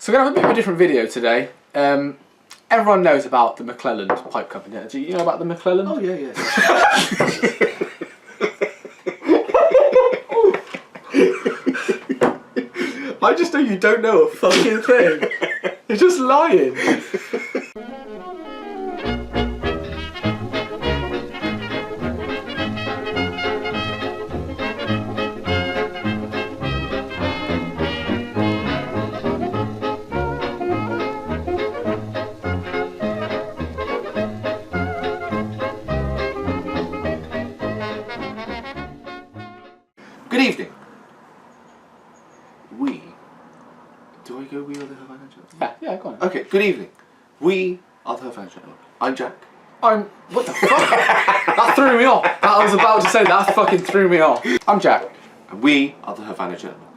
So we're going to have a bit of a different video today. Everyone knows about the Mcclelland pipe company. Do you know about the Mcclelland? Oh yeah, yeah. I just know you don't know a fucking thing. You're just lying. Good evening. Do I go we are the Havana Gentlemen? Yeah, go on. Okay, good evening. We are the Havana Gentlemen. I'm Jack. What the fuck? That threw me off. I was about to say that fucking threw me off. I'm Jack. And we are the Havana Gentlemen.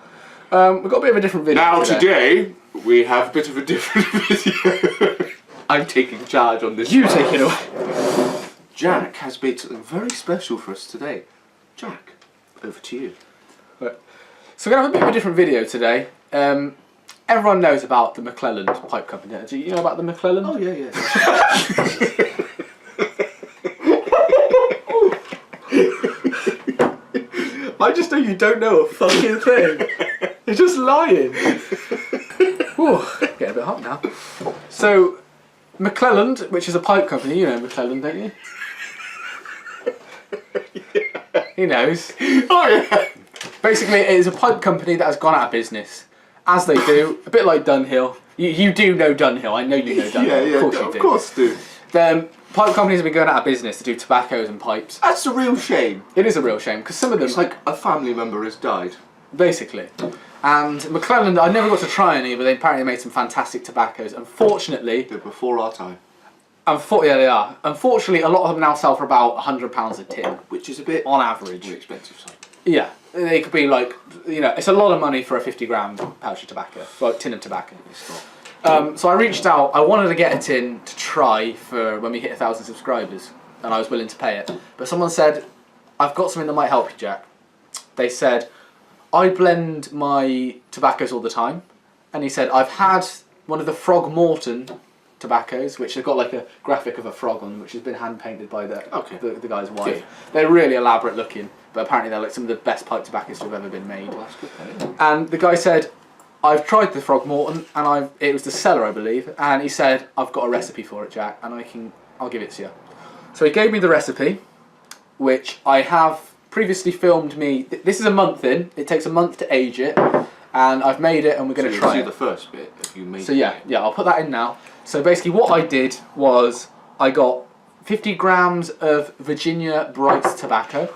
We've got a bit of a different video Now today, we have a bit of a different video. I'm taking charge on this. You take it away. Jack has made something very special for us today. Jack, over to you. So we're going to have a bit of a different video today. Everyone knows about the Mcclelland pipe company. Do you know about the Mcclelland? Oh yeah, yeah. I just know you don't know a fucking thing. You're just lying. Ooh, getting a bit hot now. So, Mcclelland, which is a pipe company, you know Mcclelland, don't you? Yeah. He knows. Oh yeah. Basically, it is a pipe company that has gone out of business. As they do, a bit like Dunhill. You do know Dunhill, I know you know Dunhill. Yeah, yeah, of course you do. Of course do. The pipe companies have been going out of business to do tobaccos and pipes. That's a real shame. It is a real shame, because some of them... It's like a family member has died. Basically. And Mcclelland, I never got to try any, but they apparently made some fantastic tobaccos. Unfortunately... They're before our time. Yeah, they are. Unfortunately, a lot of them now sell for about £100 a tin. Which is a bit... on average. On the expensive side. Yeah. They could be like, you know, it's a lot of money for a 50-gram pouch of tobacco, well, tin of tobacco. So I reached out, I wanted to get a tin to try for when we hit 1,000 subscribers, and I was willing to pay it. But someone said, I've got something that might help you, Jack. They said, I blend my tobaccos all the time, and he said, I've had one of the Frog Morton tobaccos, which have got like a graphic of a frog on them, which has been hand painted by the guy's wife. Yeah. They're really elaborate looking, but apparently they're like some of the best pipe tobaccos to have ever been made. Oh, that's good, yeah. And the guy said, I've tried the Frog Morton, and it was the cellar, I believe, and he said, I've got a recipe for it, Jack, and I'll give it to you. So he gave me the recipe, which I have previously filmed me. This is a month in. It takes a month to age it, and I've made it, and we're going to try it. So the first bit if you made. So yeah, I'll put that in now. So basically, what I did was I got 50 grams of Virginia Bright tobacco,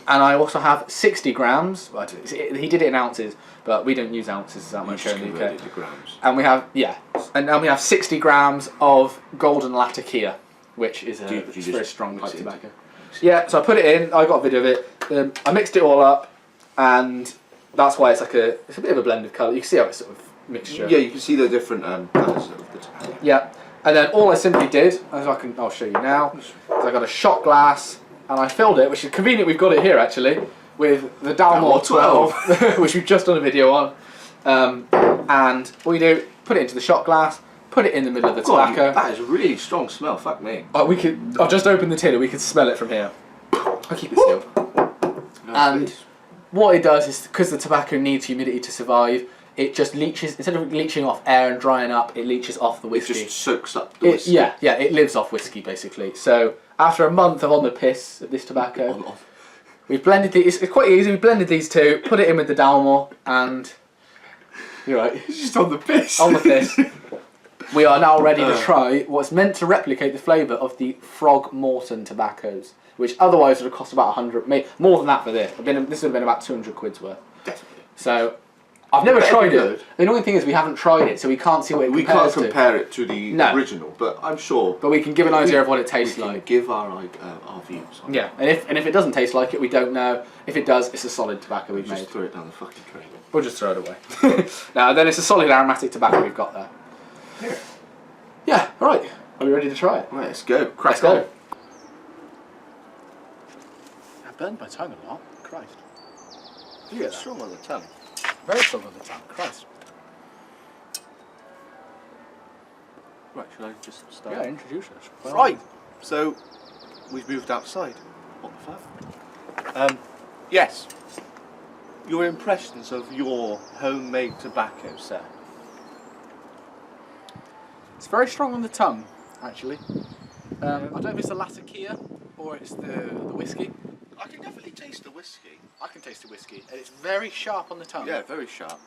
and I also have 60 grams. Well, he did it in ounces, but we don't use ounces that much in the UK. And we have and now we have 60 grams of Golden Latakia, which is a very strong pipe tobacco. Yeah, so I put it in. I got a video of it. I mixed it all up, and that's why it's a bit of a blend of colour. You can see how it's sort of mixture. Yeah, you can see the different colours of the tobacco. Yeah, and then all I simply did, I'll show you now, is I got a shot glass and I filled it, which is convenient. We've got it here actually with the Dalmore 12, which we've just done a video on. And all you do, put it into the shot glass, put it in the middle of the tobacco. That is a really strong smell. Fuck me. I'll just open the tin and we can smell it from here. I'll keep it sealed. And what it does is, because the tobacco needs humidity to survive, it just leaches, instead of leaching off air and drying up, it leaches off the whiskey. It just soaks up the whiskey. Yeah, it lives off whiskey basically. So after a month of on the piss of this tobacco, we've blended these. It's quite easy. We blended these two, put it in with the Dalmore, and you're right. It's just on the piss. On the piss. We are now ready to try what's meant to replicate the flavour of the Frog Morton tobaccos, which otherwise would have cost about 100, more than that for this. This would have been about 200 quid's worth. Definitely. So I've never tried it. The annoying thing is we haven't tried it, so we can't see what it compares to. We can't compare it to the original, but I'm sure. But we can give an idea of what it tastes like. We can give our views on it. And if it doesn't taste like it, we don't know. If it does, it's a solid tobacco we've made. Just throw it down the fucking drain. We'll just throw it away. Now then, it's a solid aromatic tobacco we've got there. Here. Yeah. All right. Are we ready to try it? Right. Let's go. Let's go. I burned my tongue a lot. Christ. Yeah, it's strong on the tongue. Very strong on the tongue. Christ. Right, shall I just start? Yeah, introduce us. Well, Right, so we've moved outside. What the fuck? Yes. Your impressions of your homemade tobacco, sir? It's very strong on the tongue, actually. I don't know if it's the Latakia or it's the whiskey. I can definitely taste the whiskey. I can taste the whiskey, and it's very sharp on the tongue. Yeah, very sharp.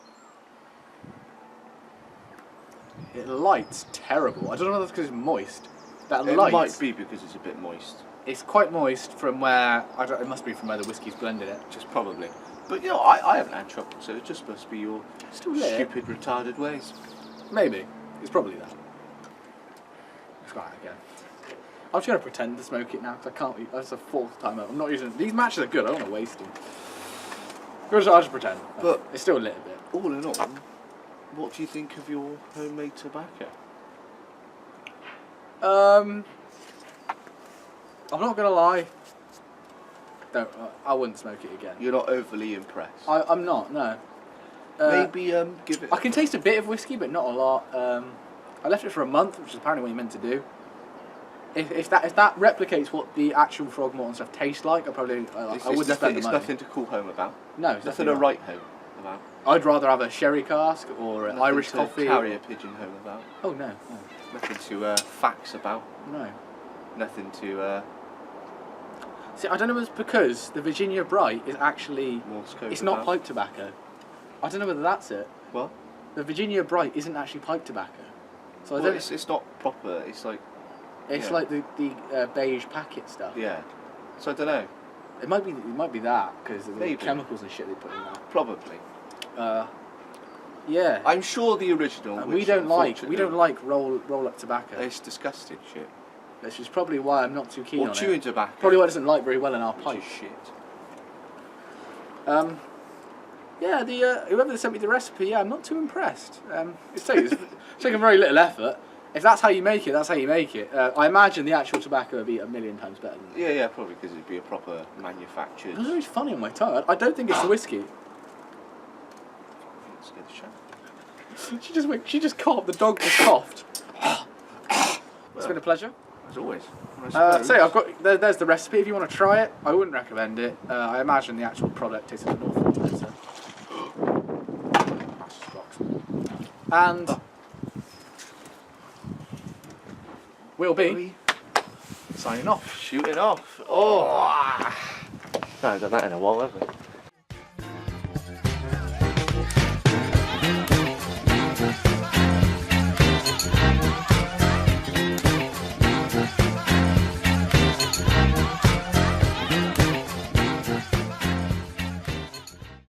It lights terrible. I don't know if that's because it's moist. That It light. might be because it's a bit moist. It's quite moist from where it must be from where the whiskey's blended it. Just probably. But you know, I haven't had trouble, so it just must be your Still lit. stupid, retarded ways. Maybe. It's probably that. Let's try it again. I'm just going to pretend to smoke it now because I can't be. That's the fourth time I'm not using. These matches are good. I don't want to waste them. I'll just pretend. But it's still lit a bit. All in all, what do you think of your homemade tobacco? I'm not going to lie. I wouldn't smoke it again. You're not overly impressed. I'm not. No. Maybe give it. I can taste a bit of whiskey, but not a lot. I left it for a month, which is apparently what you're meant to do. If that replicates what the actual Frogmorton stuff tastes like, I probably I wouldn't spend the It's money. nothing to call home about. No, it's Nothing to write home about. I'd rather have a sherry cask or an Nothing Irish to coffee. carry a pigeon home about. Oh no, Nothing to fax about. no. Nothing to See, I don't know if it's because the Virginia Bright is actually Morse code it's about. not pipe tobacco. I don't know whether that's it. What? The Virginia Bright isn't actually pipe tobacco. So I Well, don't. it's not proper. It's like It's like the beige packet stuff. yeah. So I don't know. It might be that because of the Maybe. chemicals and shit they put in that. Probably. Yeah. I'm sure the original. And which we don't like unfortunately- roll up tobacco. It's disgusting shit. Which is probably why I'm not too keen Or on chewing it. tobacco. Probably why it doesn't light very well in our Which pipe. is shit. Yeah, the whoever sent me the recipe, yeah, I'm not too impressed. It's taken very little effort. If that's how you make it, that's how you make it. I imagine the actual tobacco would be a million times better than that. Yeah, probably because it'd be a proper manufactured. It was always funny on my tongue. I don't think it's the whiskey. Let's get the shot. She just coughed. The dog just coughed. It's been a pleasure. As always. So I've got there's the recipe. If you want to try it, I wouldn't recommend it. I imagine the actual product tastes an awful lot better. And we'll be signing off. Shooting off. Oh! No, I've done that in a while, have we?